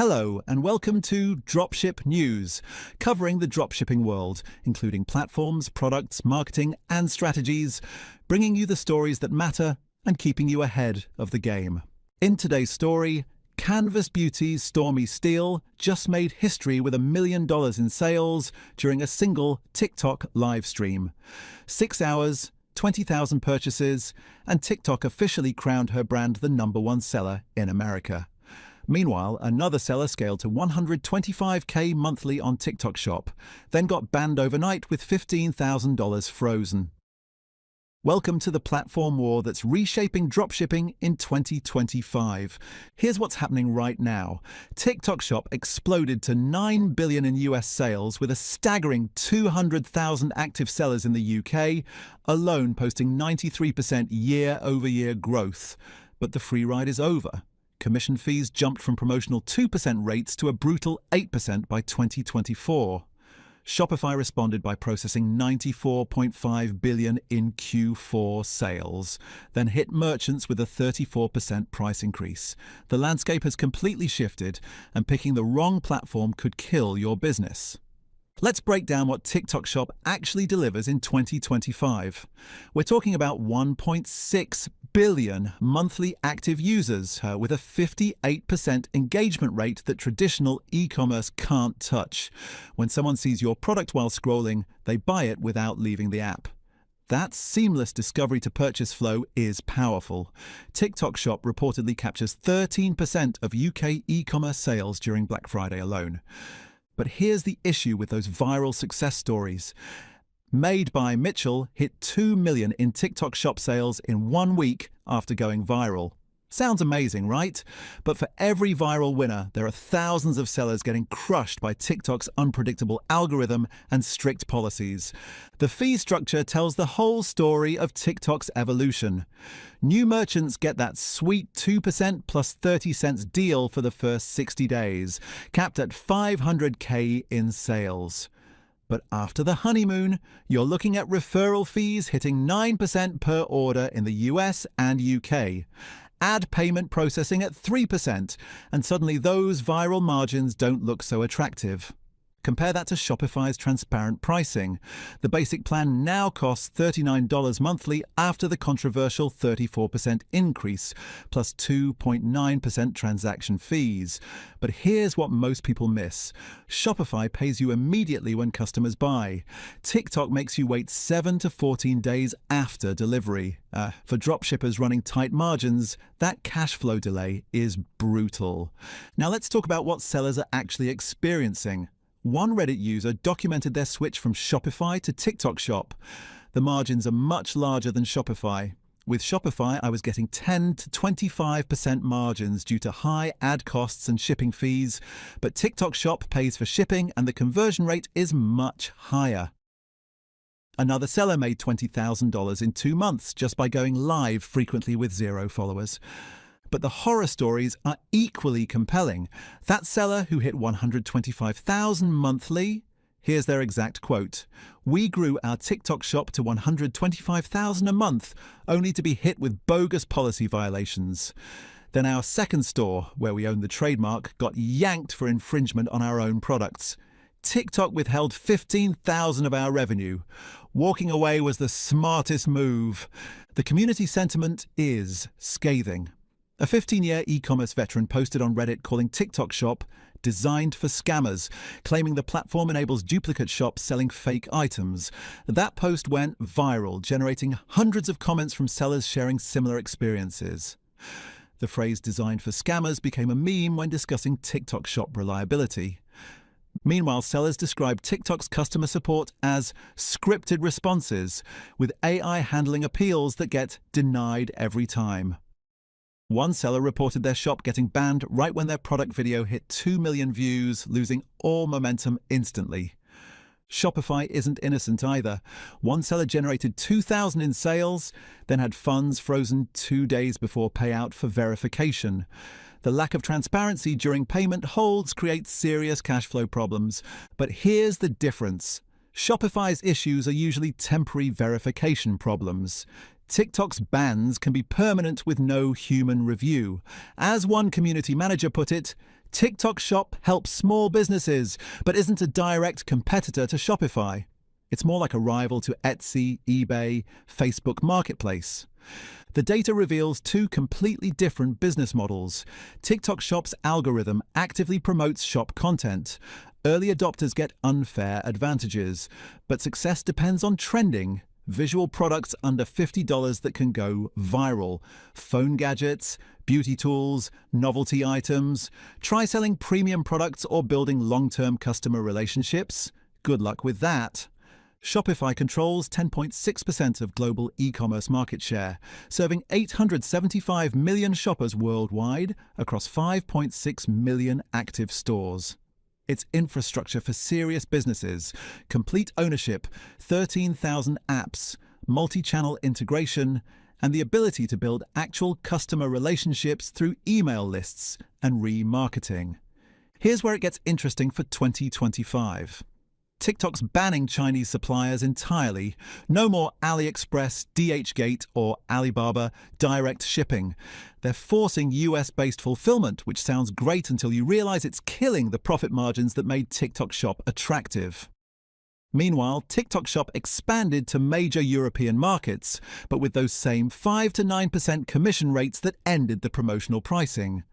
Hello and welcome to Dropship News, covering the dropshipping world, including platforms, products, marketing and strategies, bringing you the stories that matter and keeping you ahead of the game. In today's story, Canvas Beauty's Stormy Steele just made history with $1 million in sales during a single TikTok live stream. 6 hours, 20,000 purchases, and TikTok officially crowned her brand the #1 seller in America. Meanwhile, another seller scaled to $125K monthly on TikTok Shop, then got banned overnight with $15,000 frozen. Welcome to the platform war that's reshaping dropshipping in 2025. Here's what's happening right now. TikTok Shop exploded to $9 billion in US sales with a staggering 200,000 active sellers in the UK, alone posting 93% year-over-year growth. But the free ride is over. Commission fees jumped from promotional 2% rates to a brutal 8% by 2024. Shopify responded by processing $94.5 billion in Q4 sales, then hit merchants with a 34% price increase. The landscape has completely shifted, and picking the wrong platform could kill your business. Let's break down what TikTok Shop actually delivers in 2025. We're talking about 1.6 billion monthly active users with a 58% engagement rate that traditional e-commerce can't touch. When someone sees your product while scrolling, they buy it without leaving the app. That seamless discovery to purchase flow is powerful. TikTok Shop reportedly captures 13% of UK e-commerce sales during Black Friday alone. But here's the issue with those viral success stories. Made by Mitchell hit 2 million in TikTok Shop sales in 1 week after going viral. Sounds amazing, right? But for every viral winner, there are thousands of sellers getting crushed by TikTok's unpredictable algorithm and strict policies. The fee structure tells the whole story of TikTok's evolution. New merchants get that sweet 2% plus 30 cents deal for the first 60 days, capped at $500K in sales. But after the honeymoon, you're looking at referral fees hitting 9% per order in the US and UK. Add payment processing at 3%, and suddenly those viral margins don't look so attractive. Compare that to Shopify's transparent pricing. The basic plan now costs $39 monthly after the controversial 34% increase, plus 2.9% transaction fees. But here's what most people miss. Shopify pays you immediately when customers buy. TikTok makes you wait 7 to 14 days after delivery. For dropshippers running tight margins, that cash flow delay is brutal. Now let's talk about what sellers are actually experiencing. One Reddit user documented their switch from Shopify to TikTok Shop. The margins are much larger than Shopify. With Shopify, I was getting 10 to 25% margins due to high ad costs and shipping fees, but TikTok Shop pays for shipping and the conversion rate is much higher. Another seller made $20,000 in 2 months just by going live frequently with 0 followers. But the horror stories are equally compelling. That seller who hit $125,000 monthly, here's their exact quote. "We grew our TikTok Shop to $125,000 a month, only to be hit with bogus policy violations. Then our second store, where we own the trademark, got yanked for infringement on our own products. TikTok withheld $15,000 of our revenue. Walking away was the smartest move." The community sentiment is scathing. A 15-year e-commerce veteran posted on Reddit calling TikTok Shop designed for scammers, claiming the platform enables duplicate shops selling fake items. That post went viral, generating hundreds of comments from sellers sharing similar experiences. The phrase "designed for scammers" became a meme when discussing TikTok Shop reliability. Meanwhile, sellers described TikTok's customer support as scripted responses, with AI handling appeals that get denied every time. One seller reported their shop getting banned right when their product video hit 2 million views, losing all momentum instantly. Shopify isn't innocent either. One seller generated $2,000 in sales, then had funds frozen 2 days before payout for verification. The lack of transparency during payment holds creates serious cash flow problems. But here's the difference. Shopify's issues are usually temporary verification problems. TikTok's bans can be permanent with no human review. As one community manager put it, TikTok Shop helps small businesses, but isn't a direct competitor to Shopify. It's more like a rival to Etsy, eBay, Facebook Marketplace. The data reveals two completely different business models. TikTok Shop's algorithm actively promotes shop content. Early adopters get unfair advantages, but success depends on trending. Visual products under $50 that can go viral. Phone gadgets, beauty tools, novelty items. Try selling premium products or building long-term customer relationships. Good luck with that. Shopify controls 10.6% of global e-commerce market share, serving 875 million shoppers worldwide across 5.6 million active stores. It's infrastructure for serious businesses, complete ownership, 13,000 apps, multi-channel integration, and the ability to build actual customer relationships through email lists and remarketing. Here's where it gets interesting for 2025. TikTok's banning Chinese suppliers entirely. No more AliExpress, DHgate, or Alibaba direct shipping. They're forcing US-based fulfillment, which sounds great until you realize it's killing the profit margins that made TikTok Shop attractive. Meanwhile, TikTok Shop expanded to major European markets, but with those same 5 to 9% commission rates that ended the promotional pricing.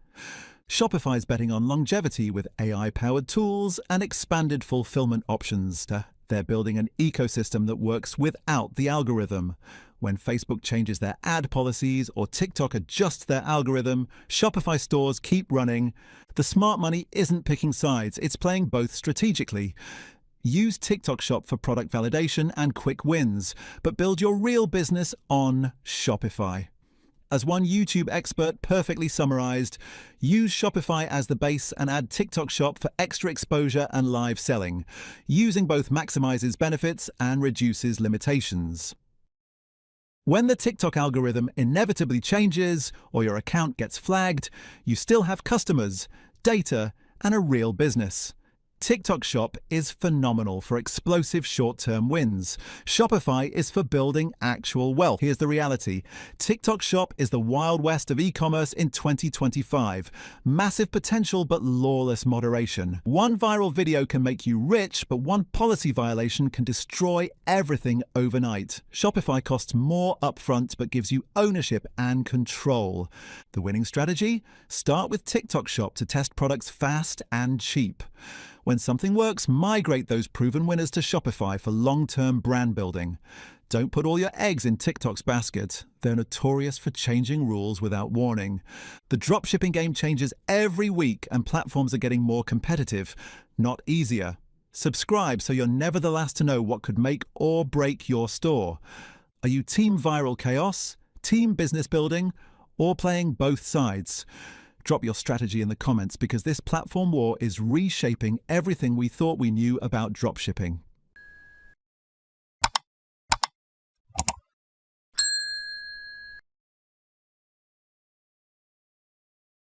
Shopify's betting on longevity with AI-powered tools and expanded fulfillment options. They're building an ecosystem that works without the algorithm. When Facebook changes their ad policies or TikTok adjusts their algorithm, Shopify stores keep running. The smart money isn't picking sides, it's playing both strategically. Use TikTok Shop for product validation and quick wins, but build your real business on Shopify. As one YouTube expert perfectly summarized, use Shopify as the base and add TikTok Shop for extra exposure and live selling. Using both maximizes benefits and reduces limitations. When the TikTok algorithm inevitably changes or your account gets flagged, you still have customers, data, and a real business. TikTok Shop is phenomenal for explosive short-term wins. Shopify is for building actual wealth. Here's the reality. TikTok Shop is the Wild West of e-commerce in 2025. Massive potential but lawless moderation. One viral video can make you rich, but one policy violation can destroy everything overnight. Shopify costs more upfront but gives you ownership and control. The winning strategy? Start with TikTok Shop to test products fast and cheap. When something works, migrate those proven winners to Shopify for long-term brand building. Don't put all your eggs in TikTok's basket. They're notorious for changing rules without warning. The dropshipping game changes every week and platforms are getting more competitive, not easier. Subscribe so you're never the last to know what could make or break your store. Are you team viral chaos, team business building, or playing both sides? Drop your strategy in the comments because this platform war is reshaping everything we thought we knew about dropshipping.